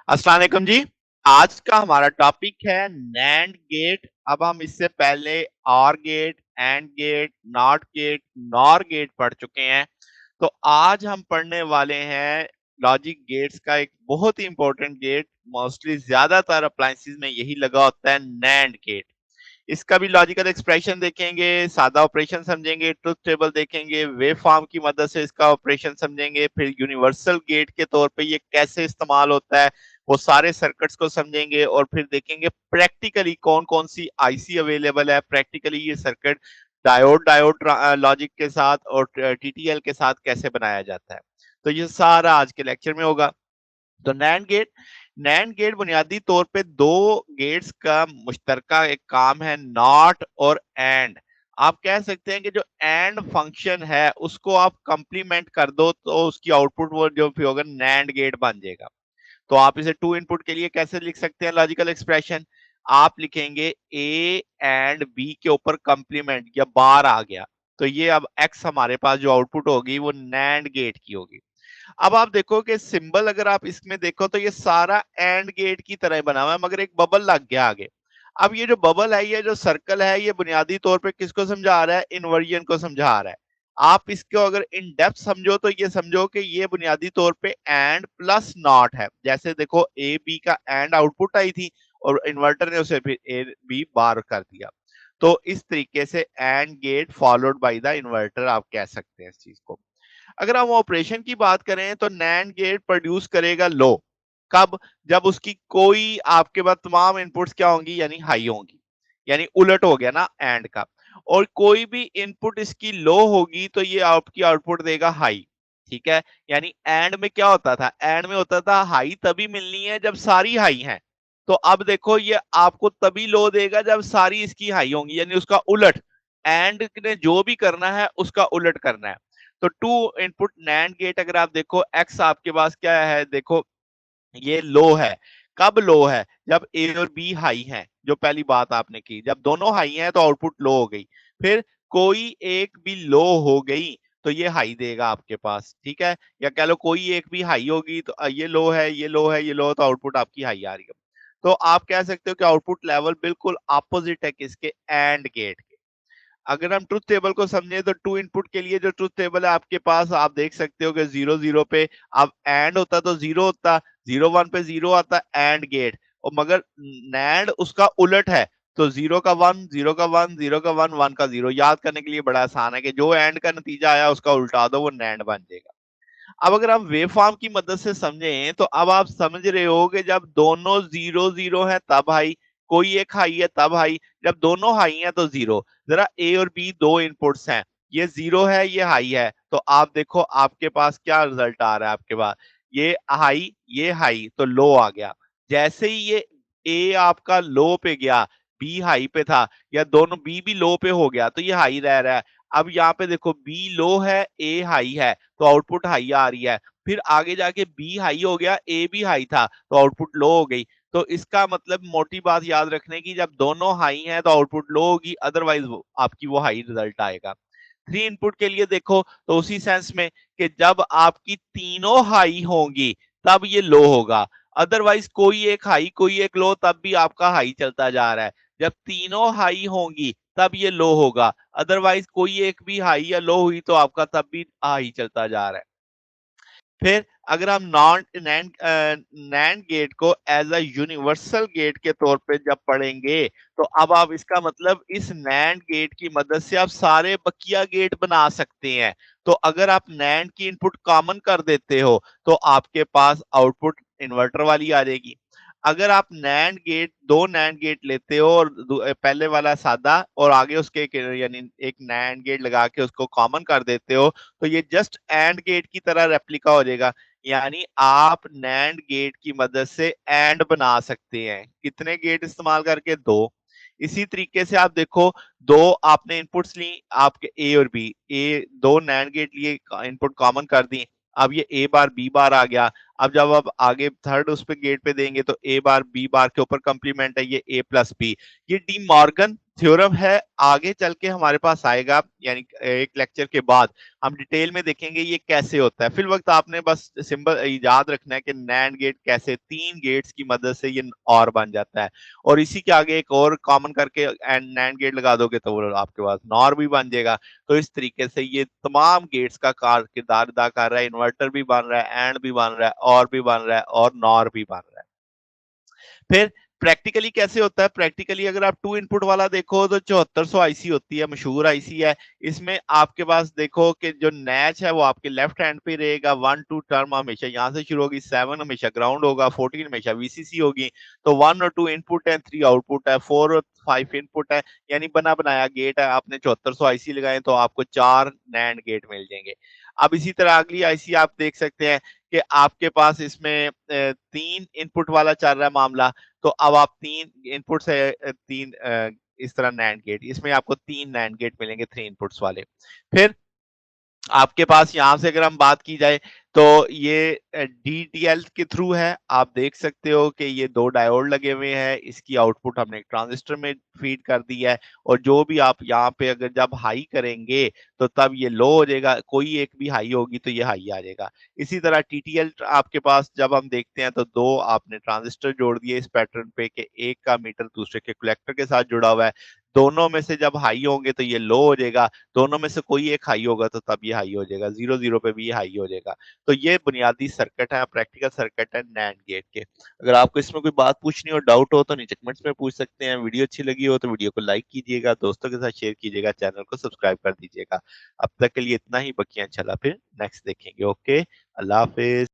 अस्सलाम वालेकुम जी। आज का हमारा टॉपिक है नैंड गेट। अब हम इससे पहले or gate, and gate, not gate, nor gate पढ़ चुके हैं। तो आज हम पढ़ने वाले हैं लॉजिक गेट्स का एक बहुत ही इंपॉर्टेंट गेट। मोस्टली ज्यादातर अप्लायंसेस में यही लगा होता है, नैंड गेट। इसका भी लॉजिकल एक्सप्रेशन देखेंगे, सादा ऑपरेशन समझेंगे, ट्रुथ टेबल देखेंगे, वेव फॉर्म की मदद से इसका ऑपरेशन समझेंगे, फिर यूनिवर्सल गेट के तौर पे ये कैसे इस्तेमाल होता है वो सारे सर्किट्स को समझेंगे, और फिर देखेंगे प्रैक्टिकली कौन कौन सी आईसी अवेलेबल है, प्रैक्टिकली ये सर्किट डायोड डायोड लॉजिक के साथ और टीटीएल के साथ कैसे बनाया जाता है। तो ये सारा आज के लेक्चर में होगा। तो नैंड गेट बुनियादी तौर पे दो गेट्स का मुश्तरका एक काम है, नॉट और एंड। आप कह सकते हैं कि जो एंड फंक्शन है उसको आप कंप्लीमेंट कर दो तो उसकी आउटपुट वो जो भी होगा नैंड गेट बन जाएगा। तो आप इसे टू इनपुट के लिए कैसे लिख सकते हैं लॉजिकल एक्सप्रेशन? आप लिखेंगे ए एंड बी के ऊपर कंप्लीमेंट या बार आ गया, तो ये अब एक्स हमारे पास जो आउटपुट होगी वो नैंड गेट की होगी। अब आप देखो कि सिंबल अगर आप इसमें देखो तो ये सारा एंड गेट की तरह बना हुआ है, मगर एक बबल लग गया आगे। अब ये जो बबल है, ये जो सर्कल है, ये बुनियादी तौर पे किसको समझा रहा है? इन्वर्जन को समझा रहा है। आप इसको अगर इन डेप्थ समझो तो ये समझो कि ये बुनियादी तौर पे एंड प्लस नॉट है। जैसे देखो ए बी का एंड आउटपुट आई थी और इन्वर्टर ने उसे फिर ए बी बार कर दिया। तो इस तरीके से and gate followed by the inverter आप कह सकते हैं इस चीज को। अगर हम ऑपरेशन की बात करें तो नैंड गेट प्रोड्यूस करेगा लो। कब? जब उसकी कोई आपके पास तमाम इनपुट्स क्या होंगी, यानी हाई होंगी। यानी उलट हो गया ना एंड का। और कोई भी इनपुट इसकी लो होगी तो ये आपकी आउटपुट देगा हाई। ठीक है। यानी एंड में क्या होता था? एंड में होता था हाई तभी मिलनी है जब सारी हाई हैं। तो अब देखो ये आपको तभी लो देगा जब सारी इसकी हाई होंगी, यानी उसका उलट। एंड ने जो भी करना है उसका उलट करना है। तो टू इनपुट नैंड गेट अगर आप देखो, एक्स आपके पास क्या है, देखो ये लो है। कब लो है? जब ए और बी हाई हैं, जो पहली बात आपने की। जब दोनों हाई हैं तो आउटपुट लो हो गई। फिर कोई एक भी लो हो गई तो ये हाई देगा आपके पास। ठीक है। या कह लो कोई एक भी हाई होगी तो ये लो है, ये लो है, ये लो, तो आउटपुट आपकी हाई आ रही है। तो आप कह सकते हो कि आउटपुट लेवल बिल्कुल अपोजिट है किसके? And gate. अगर हम ट्रुथ टेबल को समझे तो टू इनपुट के लिए जो ट्रुथ टेबल है आपके पास, आप देख सकते हो कि जीरो जीरो पे अब एंड होता तो जीरो होता, जीरो वन पे जीरो आता एंड गेट। और मगर नैंड उसका उलट है, तो जीरो का वन, जीरो का वन, जीरो का वन, वन का जीरो। याद करने के लिए बड़ा आसान है कि जो एंड का नतीजा आया उसका उल्टा दो, वो नैंड बन जाएगा। अब अगर हम वेव फॉर्म की मदद से समझें तो अब आप समझ रहे हो कि जब दोनों जीरो जीरो है तब हाई, कोई एक हाई है तब हाई, जब दोनों हाई है तो जीरो। जरा ए और बी दो इनपुट्स हैं, ये जीरो है ये हाई है, तो आप देखो आपके पास क्या रिजल्ट आ रहा है आपके पास। ये हाई तो लो आ गया। जैसे ही ये ए आपका लो पे गया, बी हाई पे था, या दोनों बी भी लो पे हो गया तो ये हाई रह रहा है। अब यहाँ पे देखो बी लो है, ए हाई है, तो आउटपुट हाई आ रही है। फिर आगे जाके बी हाई हो गया, ए भी हाई था, तो आउटपुट लो हो गई। तो इसका मतलब मोटी बात याद रखने की, जब दोनों हाई हैं तो आउटपुट लो होगी, अदरवाइज आपकी वो हाई रिजल्ट आएगा। थ्री इनपुट के लिए देखो तो उसी सेंस में कि जब आपकी तीनों हाई होंगी तब ये लो होगा। अदरवाइज कोई एक हाई कोई एक लो तब भी आपका हाई चलता जा रहा है। जब तीनों हाई होंगी तब ये लो होगा, अदरवाइज कोई एक भी हाई या लो हुई तो आपका तब भी हाई चलता जा रहा है। फिर अगर हम नॉन नैंड नैंड गेट को एज अ यूनिवर्सल गेट के तौर पे जब पढ़ेंगे, तो अब आप इसका मतलब इस नैंड गेट की मदद से आप सारे बकिया गेट बना सकते हैं। तो अगर आप नैंड की इनपुट कॉमन कर देते हो तो आपके पास आउटपुट इन्वर्टर वाली आ जाएगी। अगर आप नैंड गेट दो नैंड गेट लेते हो और पहले वाला सादा और आगे उसके यानी एक नैंड गेट लगा के उसको कॉमन कर देते हो, तो ये जस्ट एंड गेट की तरह रेप्लिका हो जाएगा। यानी आप नैंड गेट की मदद से एंड बना सकते हैं। कितने गेट इस्तेमाल करके? दो। इसी तरीके से आप देखो, दो आपने इनपुट्स ली आपके ए और बी, ए दो नैंड गेट लिए, इनपुट कॉमन कर दी। अब ये ए बार बी बार आ गया। अब जब आप आगे थर्ड उस पे गेट पे देंगे तो ए बार बी बार के ऊपर कंप्लीमेंट है, ये ए प्लस बी। ये डी मॉर्गन थ्योरम है, आगे चल के हमारे पास आएगा, यानी एक लेक्चर के बाद हम डिटेल में देखेंगे ये कैसे होता है। फिल वक्त आपने बस सिंबल याद रखना है कि नैंड गेट कैसे 3 गेट्स की मदद से ये और बन जाता है, और इसी के आगे एक और कॉमन करके एंड नैंड गेट लगा दोगे तो वो आपके पास नॉर भी बन जाएगा। तो इस तरीके से ये तमाम गेट्स का किरदार अदा कर रहा है, इन्वर्टर भी बन रहा है, एंड भी बन रहा है, और भी बन रहा है, और नॉर भी बन रहा है। फिर प्रैक्टिकली कैसे होता है? प्रैक्टिकली अगर आप 2 इनपुट वाला देखो तो 7400 आईसी होती है, मशहूर आईसी है। इसमें आपके पास देखो कि जो नैच है वो आपके लेफ्ट हैंड पे रहेगा, 1 2 टर्म हमेशा यहाँ से शुरू होगी, 7 हमेशा ग्राउंड होगा, 14 हमेशा वीसीसी होगी। तो 1 और 2 इनपुट है, 3 आउटपुट है, 4 और 5 इनपुट है, यानी बना बनाया गेट है। आपने 7400 आईसी लगाए तो आपको 4 नैंड गेट मिल जाएंगे। अब इसी तरह अगली आईसी आप देख सकते हैं कि आपके पास इसमें 3 इनपुट वाला चल रहा है मामला। तो अब आप 3 इनपुट से 3 इस तरह नैंड गेट, इसमें आपको 3 नैंड गेट मिलेंगे 3 इनपुट्स वाले। फिर आपके पास यहां से अगर हम बात की जाए तो ये डीटीएल के थ्रू है। आप देख सकते हो कि ये 2 डायोड लगे हुए हैं, इसकी आउटपुट हमने एक ट्रांजिस्टर में फीड कर दी है, और जो भी आप यहाँ पे अगर जब हाई करेंगे तो तब ये लो हो जाएगा, कोई एक भी हाई होगी तो ये हाई आ जाएगा। इसी तरह टीटीएल आपके पास जब हम देखते हैं तो 2 आपने ट्रांजिस्टर जोड़ दिए इस पैटर्न पे कि एक का मीटर दूसरे के कलेक्टर के साथ जुड़ा हुआ है। दोनों में से जब हाई होंगे तो ये लो हो जाएगा, दोनों में से कोई एक हाई होगा तो तब ये हाई हो जाएगा, 0 0 पे भी ये हाई हो जाएगा। तो ये बुनियादी सर्किट है, प्रैक्टिकल सर्किट है नैंड गेट के। अगर आपको इसमें कोई बात पूछनी हो, डाउट हो तो नीचे कमेंट्स में पूछ सकते हैं। वीडियो अच्छी लगी हो तो वीडियो को लाइक कीजिएगा, दोस्तों के साथ शेयर कीजिएगा, चैनल को सब्सक्राइब कर दीजिएगा। अब तक के लिए इतना ही, बकिया इंशाल्लाह फिर नेक्स्ट देखेंगे। ओके, अल्लाह हाफिज।